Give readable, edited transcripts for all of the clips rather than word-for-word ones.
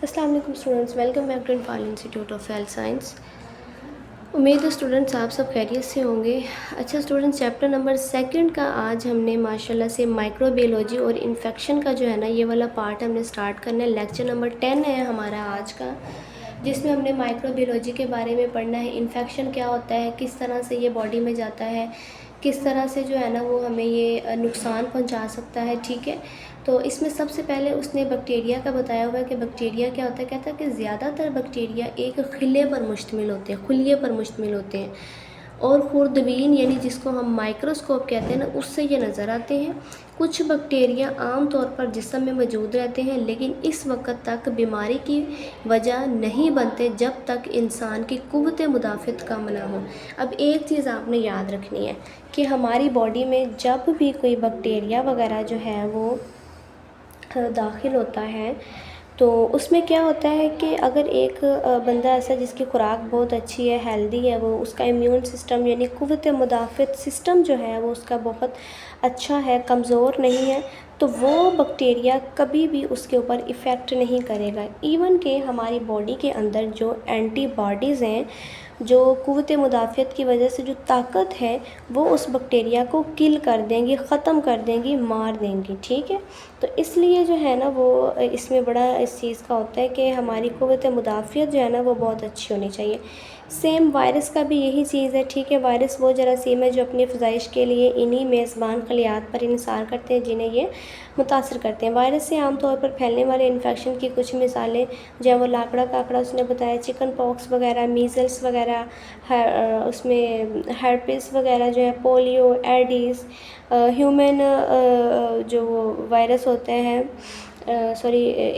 السلام علیکم students, welcome back to Anfal institute of health science. امید ہے اسٹوڈنٹس آپ سب خیریت سے ہوں گے۔ اچھا اسٹوڈنٹس، چیپٹر نمبر 2 کا آج ہم نے ماشاءاللہ سے مائکرو بیولوجی اور انفیکشن کا جو ہے نا یہ والا پارٹ ہم نے سٹارٹ کرنا ہے۔ لیکچر نمبر 10 ہے ہمارا آج کا، جس میں ہم نے مائکرو بیولوجی کے بارے میں پڑھنا ہے۔ انفیکشن کیا ہوتا ہے، کس طرح سے یہ باڈی میں جاتا ہے، کس طرح سے جو ہے نا وہ ہمیں یہ نقصان پہنچا سکتا ہے، ٹھیک ہے۔ تو اس میں سب سے پہلے اس نے بیکٹیریا کا بتایا ہوا ہے کہ بیکٹیریا کیا ہوتا ہے، کہتا ہے کہ زیادہ تر بیکٹیریا ایک خلیے پر مشتمل ہوتے ہیں اور خوردبین یعنی جس کو ہم مائکروسکوپ کہتے ہیں نا، اس سے یہ نظر آتے ہیں۔ کچھ بیکٹیریا عام طور پر جسم میں موجود رہتے ہیں لیکن اس وقت تک بیماری کی وجہ نہیں بنتے جب تک انسان کی قوت مدافعت کم نہ ہو۔ اب ایک چیز آپ نے یاد رکھنی ہے کہ ہماری باڈی میں جب بھی کوئی بیکٹیریا وغیرہ جو ہے وہ داخل ہوتا ہے تو اس میں کیا ہوتا ہے کہ اگر ایک بندہ ایسا جس کی خوراک بہت اچھی ہے، ہیلدی ہے، وہ اس کا امیون سسٹم یعنی قوت مدافعت سسٹم جو ہے وہ اس کا بہت اچھا ہے، کمزور نہیں ہے، تو وہ بیکٹیریا کبھی بھی اس کے اوپر ایفیکٹ نہیں کرے گا۔ ایون کہ ہماری باڈی کے اندر جو اینٹی باڈیز ہیں، جو قوت مدافعت کی وجہ سے جو طاقت ہے، وہ اس بیکٹیریا کو کل کر دیں گی، ختم کر دیں گی، مار دیں گی، ٹھیک ہے۔ تو اس لیے جو ہے نا وہ اس میں بڑا اس چیز کا ہوتا ہے کہ ہماری قوت مدافعت جو ہے نا وہ بہت اچھی ہونی چاہیے۔ سیم وائرس کا بھی یہی چیز ہے، ٹھیک ہے۔ وائرس وہ جراثیم ہے جو اپنی افزائش کے لیے انہی میزبان خلیات پر انحصار کرتے ہیں جنہیں یہ متاثر کرتے ہیں۔ وائرس سے عام طور پر پھیلنے والے انفیکشن کی کچھ مثالیں جو ہے وہ لاکڑا کاکڑا اس نے بتایا، چکن پاکس وغیرہ، میزلس وغیرہ، اس میں ہرپس وغیرہ جو ہے، پولیو، ایڈیز، ہیومن جو وائرس ہوتے ہیں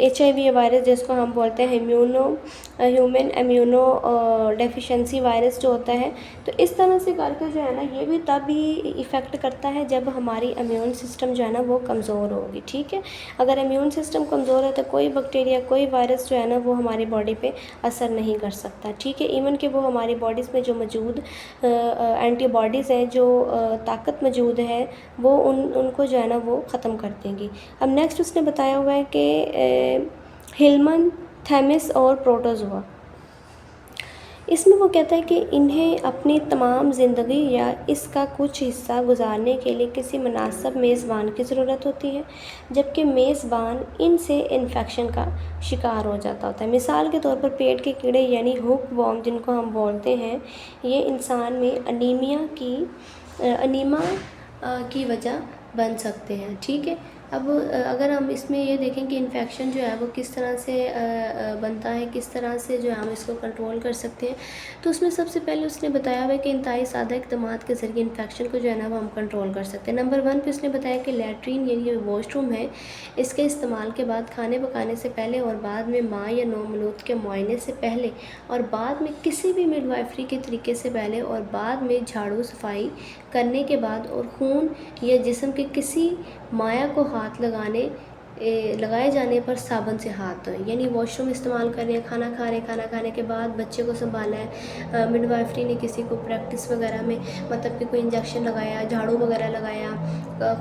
HIV وائرس جس کو ہم بولتے ہیں ہیومن امیونو ڈیفیشنسی وائرس جو ہوتا ہے۔ تو اس طرح سے کر کے جو ہے نا یہ بھی تب ہی ایفیکٹ کرتا ہے جب ہماری امیون سسٹم جو ہے نا وہ کمزور ہوگی، ٹھیک ہے۔ اگر امیون سسٹم کمزور ہے تو کوئی بیکٹیریا، کوئی وائرس جو ہے نا وہ ہماری باڈی پہ اثر نہیں کر سکتا، ٹھیک ہے۔ ایون کہ وہ ہماری باڈیز میں جو موجود اینٹی باڈیز ہیں، جو طاقت موجود ہے، وہ ان کو جو ہے نا وہ ختم کر دیں گی۔ اب نیکسٹ اس نے بتایا ہوا ہے کہ ہیلمن، تھیمس اور پروٹوزوا، اس میں وہ کہتا ہے کہ انہیں اپنی تمام زندگی یا اس کا کچھ حصہ گزارنے کے لیے کسی مناسب میزبان کی ضرورت ہوتی ہے، جبکہ میزبان ان سے انفیکشن کا شکار ہو جاتا ہوتا ہے۔ مثال کے طور پر پیٹ کے کیڑے یعنی ہک وارم جن کو ہم بولتے ہیں، یہ انسان میں انیمیا کی وجہ بن سکتے ہیں، ٹھیک ہے۔ اب اگر ہم اس میں یہ دیکھیں کہ انفیکشن جو ہے وہ کس طرح سے بنتا ہے، کس طرح سے جو ہے ہم اس کو کنٹرول کر سکتے ہیں، تو اس میں سب سے پہلے اس نے بتایا ہوا ہے کہ انتہائی سادہ اقدامات کے ذریعے انفیکشن کو جو ہے نا وہ ہم کنٹرول کر سکتے ہیں۔ نمبر 1 پہ اس نے بتایا کہ لیٹرین یعنی واش روم ہے، اس کے استعمال کے بعد کھانے پکانے سے پہلے اور بعد میں ماں یا نو مولود کے معائنے سے پہلے اور بعد میں کسی بھی مڈ وائفری کے طریقے سے پہلے اور بعد میں جھاڑو صفائی کرنے کے بعد اور خون یا جسم کے کسی مائع کو ہاتھ لگائے جانے پر صابن سے ہاتھ دھوئیں۔ یعنی واش روم استعمال کر رہے ہیں، کھانا کھا رہے ہیں، کھانا کھانے کے بعد بچے کو سنبھالا ہے، مڈ وائفری نے کسی کو پریکٹس وغیرہ میں مطلب کہ کوئی انجیکشن لگایا، جھاڑو وغیرہ لگایا،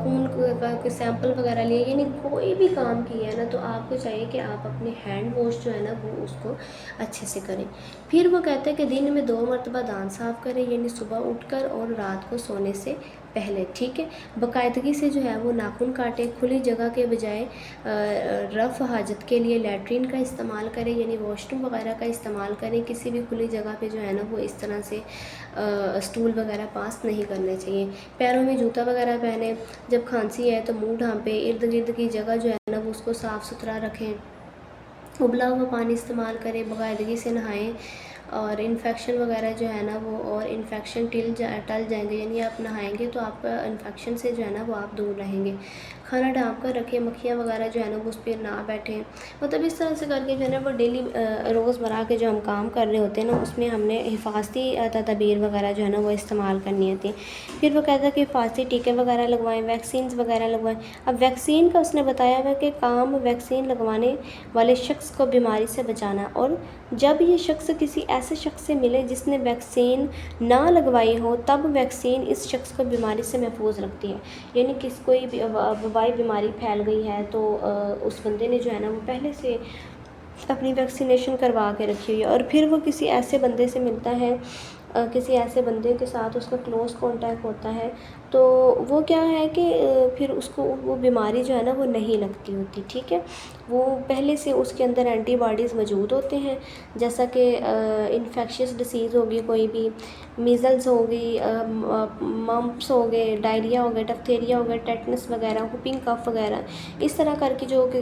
خون کا سیمپل وغیرہ لیا، یعنی کوئی بھی کام کیا ہے نا تو آپ کو چاہیے کہ آپ اپنے ہینڈ واش جو ہے نا وہ اس کو اچھے سے کریں۔ پھر وہ کہتے ہیں کہ دن میں 2 مرتبہ دانت صاف کریں، یعنی صبح اٹھ کر اور رات کو سونے سے پہلے، ٹھیک ہے۔ باقاعدگی سے جو ہے وہ ناخن کاٹیں، کھلی جگہ کے بجائے رفع حاجت کے لیے لیٹرین کا استعمال کریں، یعنی واش روم وغیرہ کا استعمال کریں۔ کسی بھی کھلی جگہ پہ جو ہے نا وہ اس طرح سے اسٹول وغیرہ پاس نہیں کرنے چاہیے۔ پیروں میں جوتا وغیرہ پہنیں، جب کھانسی ہے تو منہ ڈھانپیں، ارد گرد کی جگہ جو ہے نا وہ اس کو صاف ستھرا رکھیں، ابلا ہوا پانی استعمال کریں، باقاعدگی سے نہائیں، اور انفیکشن وغیرہ جو ہے نا وہ اور انفیکشن ٹل جائیں گے، یعنی آپ نہائیں گے تو آپ کا انفیکشن سے جو ہے نا وہ آپ دور رہیں گے۔ کھانا ڈھانپ کر رکھیں، مکھیاں وغیرہ جو ہے نا وہ اس پہ نہ بیٹھیں۔ مطلب اس طرح سے کر کے جو ہے نا وہ ڈیلی روزمرہ کے جو ہم کام کر رہے ہوتے ہیں نا اس میں ہم نے حفاظتی تدابیر وغیرہ جو ہے نا وہ استعمال کرنی ہوتی ہیں۔ پھر وہ کہتا ہے کہ حفاظتی ٹیکے وغیرہ لگوائیں، ویکسینز وغیرہ لگوائیں۔ اب ویکسین کا اس نے بتایا ہوا کہ کام ویکسین لگوانے والے شخص کو بیماری سے بچانا، اور جب یہ شخص کسی ایسے شخص سے ملے جس نے ویکسین نہ لگوائی ہو تب ویکسین اس شخص کو بیماری سے محفوظ رکھتی ہے۔ یعنی کوئی بھی وبائی بیماری پھیل گئی ہے تو اس بندے نے جو ہے نا وہ پہلے سے اپنی ویکسینیشن کروا کے رکھی ہوئی ہے، اور پھر وہ کسی ایسے بندے سے ملتا ہے، کسی ایسے بندے کے ساتھ اس کا کلوز کانٹیکٹ ہوتا ہے، تو وہ کیا ہے کہ پھر اس کو وہ بیماری جو ہے نا وہ نہیں لگتی ہوتی، ٹھیک ہے. وہ پہلے سے اس کے اندر اینٹی باڈیز موجود ہوتے ہیں، جیسا کہ انفیکشس ڈیسیز ہوگی، کوئی بھی میزلز ہوگی، ممپس ہو گئے، ڈائریا ہو گئے، ڈفتیریا ہو گئے، ٹیٹنس وغیرہ، ہوپنگ کف وغیرہ، اس طرح کر کے جو کہ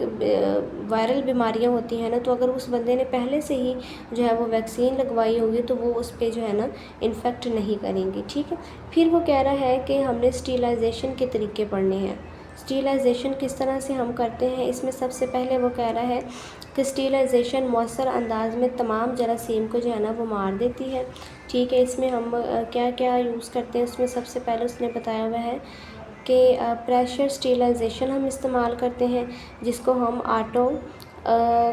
وائرل بیماریاں ہوتی ہیں نا، تو اگر اس بندے نے پہلے سے ہی جو ہے وہ ویکسین لگوائی ہوگی تو وہ اس پہ جو ہے نا انفیکٹ نہیں کریں گی، ٹھیک ہے. پھر وہ کہہ رہا ہے کہ ہم نے اسٹیلائزیشن کے طریقے پڑھنے ہیں. اسٹیلائزیشن کس طرح سے ہم کرتے ہیں، اس میں سب سے پہلے وہ کہہ رہا ہے کہ اسٹیلائزیشن مؤثر انداز میں تمام جراثیم کو جو ہے نا وہ مار دیتی ہے، ٹھیک ہے. اس میں ہم کیا کیا یوز کرتے ہیں، اس میں سب سے پہلے اس نے بتایا ہوا ہے کہ پریشر اسٹیلائزیشن ہم استعمال کرتے ہیں، جس کو ہم آٹو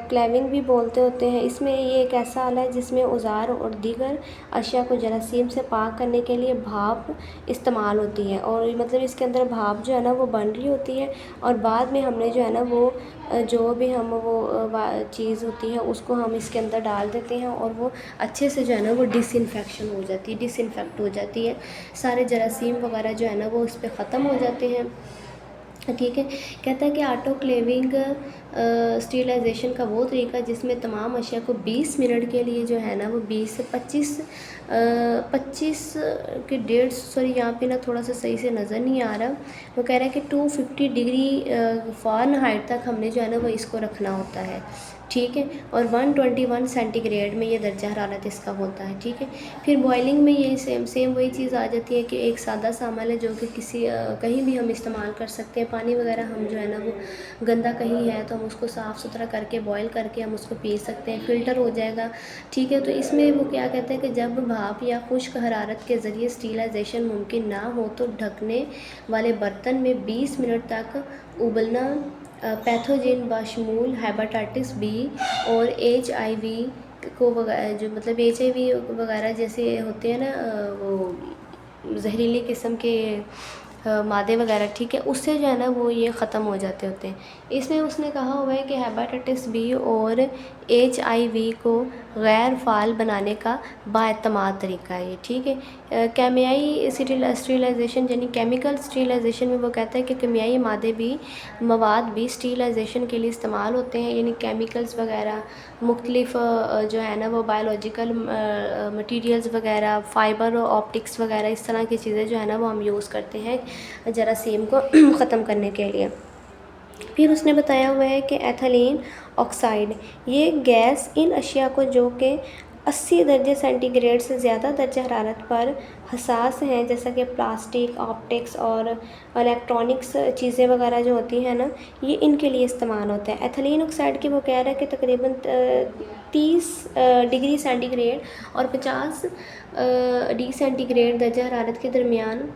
کلیونگ بھی بولتے ہوتے ہیں. اس میں یہ ایک ایسا آلہ ہے جس میں اوزار اور دیگر اشیاء کو جراثیم سے پاک کرنے کے لیے بھاپ استعمال ہوتی ہے، اور مطلب اس کے اندر بھاپ جو ہے نا وہ بن رہی ہوتی ہے، اور بعد میں ہم نے جو ہے نا وہ جو بھی ہم وہ چیز ہوتی ہے اس کو ہم اس کے اندر ڈال دیتے ہیں، اور وہ اچھے سے جو ہے نا وہ ڈس انفیکشن ہو جاتی ہے، ڈس انفیکٹ ہو جاتی ہے، سارے جراثیم وغیرہ جو ہے نا وہ اس پہ ختم ہو جاتے ہیں، ٹھیک ہے. کہتا ہے کہ آٹو کلیونگ اسٹیلائزیشن کا وہ طریقہ جس میں تمام اشیاء کو 20 منٹ کے لیے جو ہے نا وہ 20 سے 25 کے 150 سوری یہاں پہ نا تھوڑا سا صحیح سے نظر نہیں آ رہا، وہ کہہ رہا ہے کہ 250 ڈگری فارنہائٹ تک ہم نے جو ہے نا وہ اس کو رکھنا ہوتا ہے، ٹھیک ہے. اور 121 سینٹی گریڈ میں یہ درجہ حرارت اس کا ہوتا ہے، ٹھیک ہے. پھر بوائلنگ میں یہی سیم وہی چیز آ جاتی ہے کہ ایک سادہ سا عمل ہے جو کہ کہیں بھی ہم استعمال کر سکتے ہیں. پانی وغیرہ ہم جو ہے نا وہ گندا کہیں ہے تو ہم اس کو صاف ستھرا کر کے بوائل کر کے ہم اس کو پی سکتے ہیں، فلٹر ہو جائے گا، ٹھیک ہے. تو اس میں وہ کیا کہتے ہیں کہ جب بھاپ یا خشک حرارت کے ذریعے اسٹیلائزیشن ممکن نہ ہو تو ڈھکنے والے برتن میں 20 منٹ تک ابلنا پیتھوجن بشمول ہیپاٹائٹس بی اور HIV کو جو مطلب HIV وغیرہ جیسے ہوتے ہیں نا وہ زہریلی قسم کے مادے وغیرہ، ٹھیک ہے، اس سے جو ہے نا وہ یہ ختم ہو جاتے ہوتے ہیں. اس میں اس نے کہا ہوا ہے کہ ہیپاٹائٹس بی اور HIV کو غیر فعال بنانے کا بااعتماد طریقہ ہے یہ، ٹھیک ہے. کیمیائی اسٹیلائزیشن یعنی کیمیکل اسٹیلائزیشن میں وہ کہتا ہے کہ کیمیائی مواد بھی اسٹیلائزیشن کے لیے استعمال ہوتے ہیں، یعنی کیمیکلز وغیرہ مختلف جو ہے نا وہ بایولوجیکل مٹیریلز وغیرہ، فائبر آپٹکس وغیرہ، اس طرح کی چیزیں جو ہے نا وہ ہم یوز کرتے ہیں جراثیم کو ختم کرنے کے لیے. پھر اس نے بتایا ہوا ہے کہ ایتھلین آکسائڈ یہ گیس ان اشیاء کو جو کہ 80 درجے سینٹی گریڈ سے زیادہ درجہ حرارت پر حساس ہیں، جیسا کہ پلاسٹک، آپٹکس اور الیکٹرانکس چیزیں وغیرہ جو ہوتی ہیں نا، یہ ان کے لیے استعمال ہوتا ہے. ایتھلین آکسائڈ کی وہ کہہ رہا ہے کہ تقریباً 30 ڈگری سینٹی گریڈ اور 50 ڈگری سینٹی گریڈ درجہ حرارت کے درمیان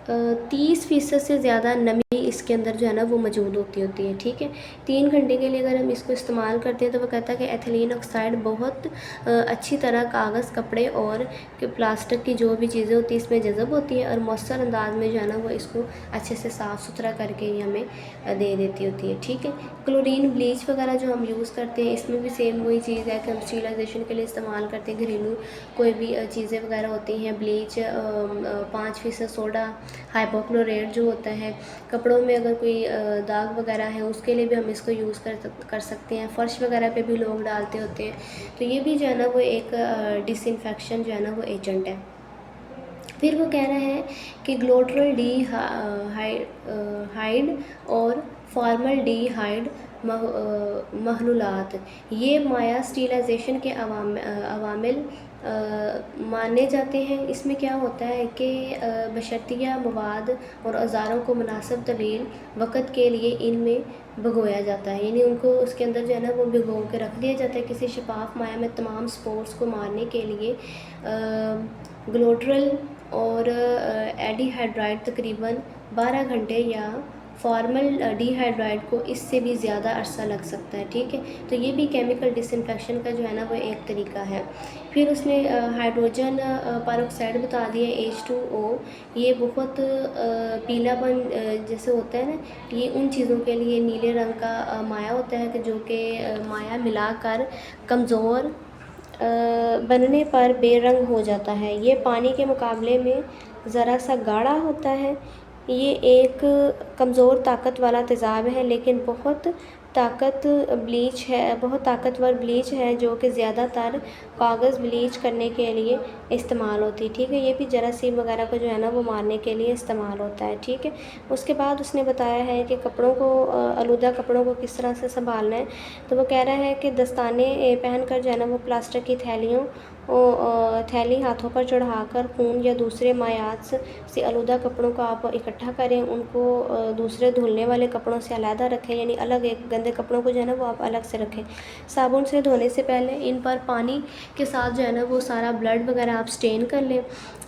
30% سے زیادہ نمی اس کے اندر جو ہے نا وہ موجود ہوتی ہے، ٹھیک ہے. 3 گھنٹے کے لیے اگر ہم اس کو استعمال کرتے ہیں تو وہ کہتا ہے کہ ایتھلین آکسائڈ بہت اچھی طرح کاغذ، کپڑے اور پلاسٹک کی جو بھی چیزیں ہوتی ہیں اس میں جذب ہوتی ہے، اور مؤثر انداز میں جو ہے نا وہ اس کو اچھے سے صاف ستھرا کر کے یہ ہمیں دے دیتی ہوتی ہے، ٹھیک ہے. کلورین بلیچ وغیرہ جو ہم یوز کرتے ہیں اس میں بھی سیم وہی چیز ہے کہ ہم اسٹیلائزیشن کے لیے استعمال کرتے ہیں. گھریلو کوئی بھی چیزیں وغیرہ ہوتی ہیں، بلیچ 5% سوڈا ہائپوکلوریٹ جو ہوتا ہے، کپڑوں میں اگر کوئی داغ وغیرہ ہے اس کے لیے بھی ہم اس کو یوز کر سکتے ہیں، فرش وغیرہ پہ بھی لوگ ڈالتے ہوتے ہیں، تو یہ بھی جو ہے نا وہ ایک ڈس انفیکشن جو ہے نا وہ ایجنٹ ہے. پھر وہ کہہ رہا ہے کہ گلوٹرل ڈی ہائیڈ اور فارمل ڈی ہائیڈ محلولات یہ مائع اسٹیلائزیشن کے عوامل مانے جاتے ہیں. اس میں کیا ہوتا ہے کہ بشرطیہ مواد اور اوزاروں کو مناسب طویل وقت کے لیے ان میں بھگویا جاتا ہے، یعنی ان کو اس کے اندر جو ہے نا وہ بھگو کے رکھ دیا جاتا ہے کسی شفاف مائع میں تمام سپورٹس کو مارنے کے لیے. گلوٹرل اور ایڈی ہائیڈرائڈ تقریباً 12 گھنٹے یا فارمل ڈی ہائیڈرائڈ کو اس سے بھی زیادہ عرصہ لگ سکتا ہے، ٹھیک ہے. تو یہ بھی کیمیکل ڈس انفیکشن کا جو ہے نا وہ ایک طریقہ ہے. پھر اس نے ہائیڈروجن پاروکسائڈ بتا دیا H2O. یہ بہت پیلا پن جیسے ہوتا ہے نا، یہ ان چیزوں کے لیے نیلے رنگ کا مائع ہوتا ہے کہ جو کہ مائع ملا کر کمزور بننے پر بے رنگ ہو جاتا ہے. یہ پانی کے مقابلے میں ذرا سا گاڑھا ہوتا ہے. یہ ایک کمزور طاقت والا تیزاب ہے، لیکن بہت طاقتور بلیچ ہے جو کہ زیادہ تر کاغذ بلیچ کرنے کے لیے استعمال ہوتی ہے، ٹھیک ہے. یہ بھی جراثیم وغیرہ کو جو ہے نا وہ مارنے کے لیے استعمال ہوتا ہے، ٹھیک ہے. اس کے بعد اس نے بتایا ہے کہ آلودہ کپڑوں کو کس طرح سے سنبھالنا ہے. تو وہ کہہ رہا ہے کہ دستانے پہن کر جو ہے نا وہ پلاسٹک کی تھیلی ہاتھوں پر چڑھا کر خون یا دوسرے مائعات سے آلودہ کپڑوں کو آپ اکٹھا کریں. ان کو دوسرے دھلنے والے کپڑوں سے علیحدہ رکھیں، یعنی الگ ایک گندے کپڑوں کو جو ہے نا وہ آپ الگ سے رکھیں. صابن سے دھونے سے پہلے ان پر پانی کے ساتھ جو ہے نا وہ سارا بلڈ وغیرہ آپ سٹین کر لیں.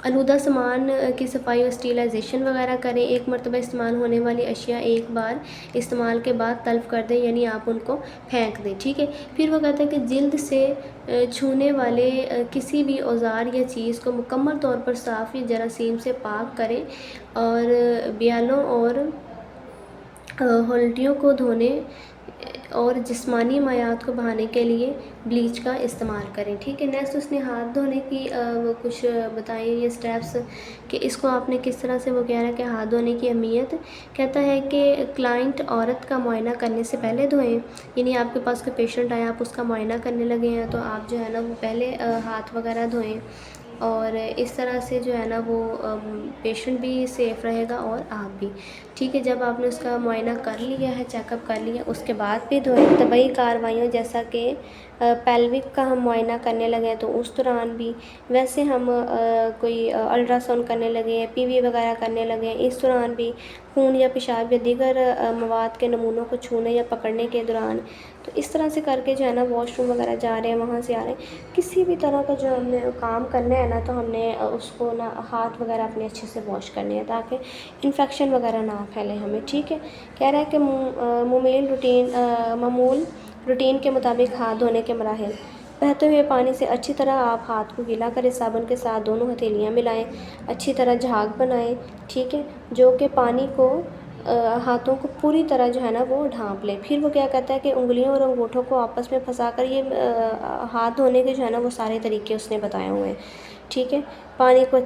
آلودہ سامان کی صفائی اور اسٹیلائزیشن وغیرہ کریں. ایک مرتبہ استعمال ہونے والی اشیاء ایک بار استعمال کے بعد تلف کر دیں، یعنی آپ ان کو پھینک دیں، ٹھیک ہے. پھر وہ کہتے ہیں کہ جلد سے چھونے والے کسی بھی اوزار یا چیز کو مکمل طور پر صاف یا جراثیم سے پاک کریں، اور بیالوں اور ہولٹیوں کو دھونے اور جسمانی مائعات کو بہانے کے لیے بلیچ کا استعمال کریں، ٹھیک ہے. نیکسٹ اس نے ہاتھ دھونے کی وہ کچھ بتائیں یہ اسٹیپس کہ اس کو آپ نے کس طرح سے، وہ کہہ رہا ہے کہ ہاتھ دھونے کی اہمیت. کہتا ہے کہ کلائنٹ عورت کا معائنہ کرنے سے پہلے دھوئیں، یعنی آپ کے پاس کوئی پیشنٹ آیا، آپ اس کا معائنہ کرنے لگے ہیں تو آپ جو ہے نا وہ پہلے ہاتھ وغیرہ دھوئیں، اور اس طرح سے جو ہے نا وہ پیشنٹ بھی سیف رہے گا اور آپ بھی، ٹھیک ہے. جب آپ نے اس کا معائنہ کر لیا ہے، چیک اپ کر لیا، اس کے بعد بھی دھوئیں. طبی کارروائیوں جیسا کہ پیلوک کا ہم معائنہ کرنے لگے تو اس دوران بھی، ویسے ہم کوئی الٹرا ساؤنڈ کرنے لگے، PV وغیرہ کرنے لگے، اس دوران بھی، خون یا پیشاب یا دیگر مواد کے نمونوں کو چھونے یا پکڑنے کے دوران، تو اس طرح سے کر کے جو ہے نا واش روم وغیرہ جا رہے ہیں، وہاں سے آ رہے ہیں، کسی بھی طرح کا جو ہم نے کام کرنا ہے نا تو ہم نے اس کو نا ہاتھ وغیرہ اپنے اچھے سے واش کرنے ہیں تاکہ انفیکشن وغیرہ نہ پھیلے ہمیں، ٹھیک ہے. کہہ رہا ہے کہ معمول روٹین کے مطابق ہاتھ دھونے کے مراحل. بہتے ہوئے پانی سے اچھی طرح آپ ہاتھ کو گیلا کریں، صابن کے ساتھ دونوں ہتھیلیاں ملائیں، اچھی طرح جھاگ بنائیں، ٹھیک ہے، جو کہ پانی کو ہاتھوں کو پوری طرح جو ہے نا وہ ڈھانپ لیں. پھر وہ کیا کہتا ہے کہ انگلیوں اور انگوٹھوں کو آپس میں پھنسا کر، یہ ہاتھ دھونے کے جو ہے نا وہ سارے طریقے اس نے بتائے ہوئے ہیں، ٹھیک ہے. پانی کو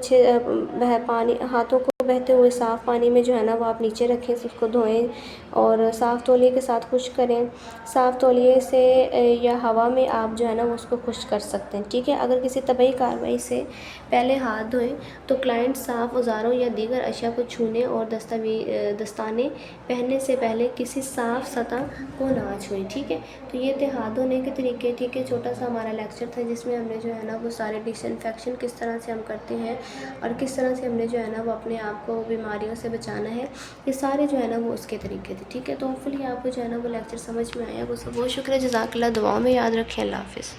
ہاتھوں کو بہتے ہوئے صاف پانی میں جو ہے نا وہ آپ نیچے رکھیں، اس کو دھوئیں اور صاف تولیے کے ساتھ خشک کریں. صاف تولیے سے یا ہوا میں آپ جو ہے نا وہ اس کو خشک کر سکتے ہیں، ٹھیک ہے. اگر کسی طبی کارروائی سے پہلے ہاتھ دھوئیں تو کلائنٹ صاف اوزاروں یا دیگر اشیاء کو چھونے اور دستانے پہننے سے پہلے کسی صاف سطح کو نہ چھوئیں، ٹھیک ہے. تو یہ تھے ہاتھ دھونے کے طریقے، ٹھیک ہے. چھوٹا سا ہمارا لیکچر تھا جس میں ہم نے جو ہے نا وہ سارے ڈس انفیکشن کس طرح سے ہم کرتے ہیں اور کس طرح سے ہم نے جو ہے نا وہ اپنے آپ کو بیماریوں سے بچانا ہے، یہ سارے جو ہے نا وہ اس کے طریقے تھے، ٹھیک ہے. تو ہوپ فلی آپ کو جو ہے نا وہ لیکچر سمجھ میں آیا. وہ سب بہت شکریہ، جزاک اللہ. دعاؤں میں یاد رکھیں. اللہ حافظ.